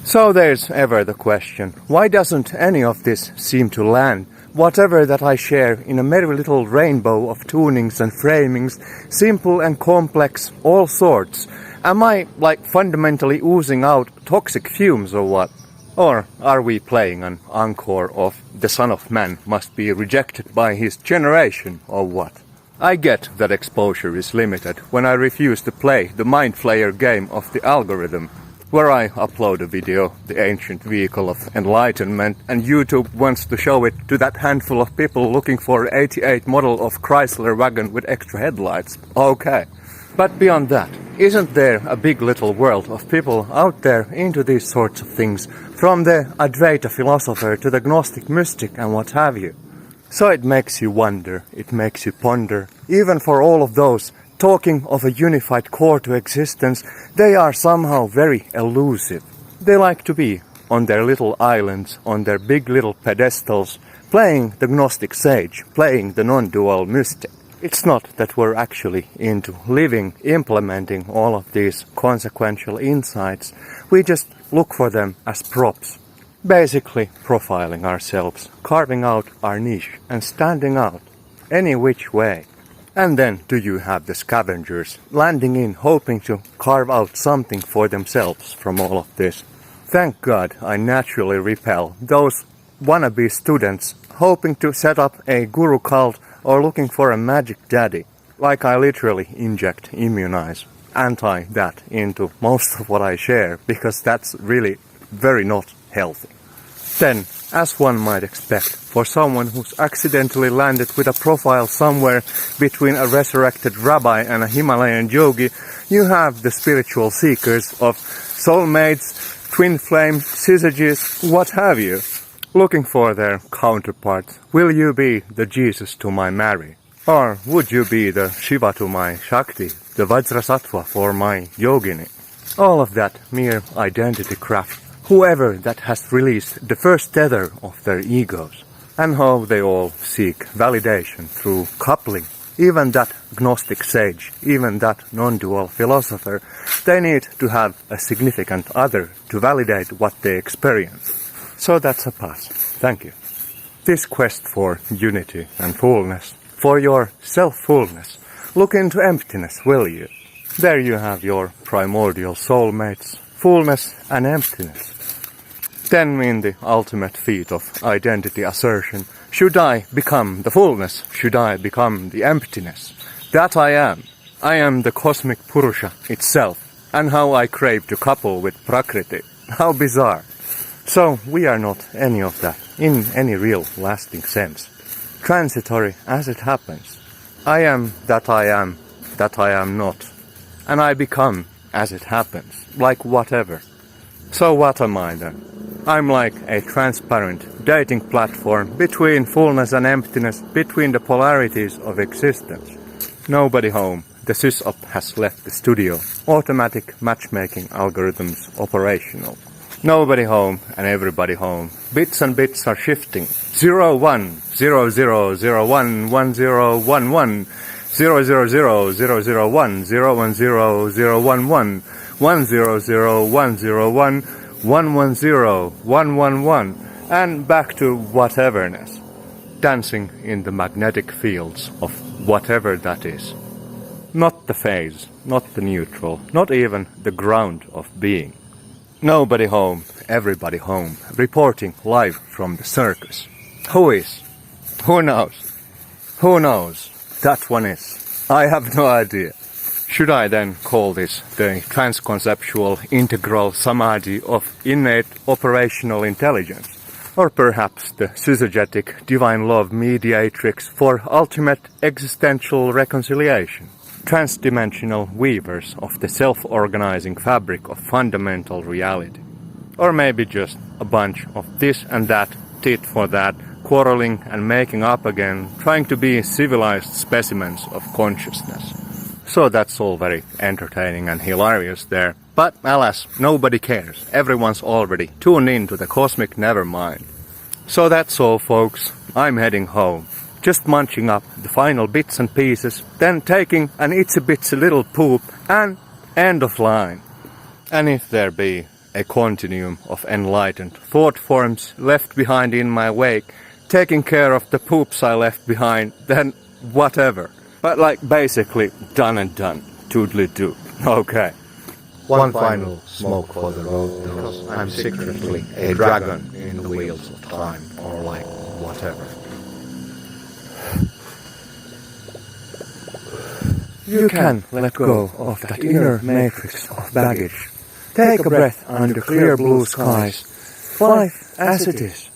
So there's ever the question, why doesn't any of this seem to land? Whatever that I share in a merry little rainbow of tunings and framings, simple and complex, all sorts. Am I, like, fundamentally oozing out toxic fumes or what? Or are we playing an encore of the Son of Man must be rejected by his generation or what? I get that exposure is limited when I refuse to play the mind flayer game of the algorithm, where I upload a video, the ancient vehicle of enlightenment, and YouTube wants to show it to that handful of people looking for 88 model of Chrysler wagon with extra headlights. Okay. But beyond that, isn't there a big little world of people out there into these sorts of things, from the Advaita philosopher to the gnostic mystic and what have you? So it makes you wonder, it makes you ponder, even for all of those talking of a unified core to existence, they are somehow very elusive. They like to be on their little islands, on their big little pedestals, playing the gnostic sage, playing the non-dual mystic. It's not that we're actually into living, implementing all of these consequential insights. We just look for them as props. Basically profiling ourselves, carving out our niche and standing out any which way. And then do you have the scavengers landing in hoping to carve out something for themselves from all of this? Thank God I naturally repel those wannabe students hoping to set up a guru cult or looking for a magic daddy. Like I literally inject, immunize, anti-that into most of what I share, because that's really very not healthy. Then, as one might expect, for someone who's accidentally landed with a profile somewhere between a resurrected rabbi and a Himalayan yogi, you have the spiritual seekers of soulmates, twin flames, syzygetes, what have you, looking for their counterparts. Will you be the Jesus to my Mary? Or would you be the Shiva to my Shakti, the Vajrasattva for my Yogini? All of that mere identity craft. Whoever that has released the first tether of their egos, and how they all seek validation through coupling. Even that gnostic sage, even that non-dual philosopher, they need to have a significant other to validate what they experience. So that's a pass. Thank you. This quest for unity and fullness, for your self-fullness, look into emptiness, will you? There you have your primordial soulmates, fullness and emptiness. Then in the ultimate feat of identity assertion, should I become the fullness? Should I become the emptiness? That I am. I am the cosmic Purusha itself. And how I crave to couple with Prakriti. How bizarre. So we are not any of that in any real lasting sense. Transitory as it happens. I am that I am not. And I become as it happens, like whatever. So what am I then? I'm like a transparent dating platform between fullness and emptiness, between the polarities of existence. Nobody home. The Sys-op has left the studio. Automatic matchmaking algorithms operational. Nobody home and everybody home. Bits and bits are shifting. 0 1 0 0 0 1 1 0 1 1 0 0 0 0 0 1 0 1 0 0 1 1 1 0 0 1 0 1 110, 111, and back to whateverness, dancing in the magnetic fields of whatever that is. Not the phase, not the neutral, not even the ground of being. Nobody home, everybody home, reporting live from the circus. Who is? Who knows? Who knows? That one is. I have no idea. Should I then call this the transconceptual integral samadhi of innate operational intelligence? Or perhaps the syzygetic divine love mediatrix for ultimate existential reconciliation? Transdimensional weavers of the self-organizing fabric of fundamental reality? Or maybe just a bunch of this and that, tit for that, quarreling and making up again, trying to be civilized specimens of consciousness? So that's all very entertaining and hilarious there. But alas, nobody cares. Everyone's already tuned in to the cosmic nevermind. So that's all, folks. I'm heading home. Just munching up the final bits and pieces, then taking an itsy bitsy little poop and end of line. And if there be a continuum of enlightened thought forms left behind in my wake, taking care of the poops I left behind, then whatever. But like basically done and done. Toodly-doo. Okay. One final smoke for the road, because I'm secretly a dragon in the wheels of time, or like whatever. You can let go of that inner matrix of baggage. Take a breath under clear blue skies. Life as it is.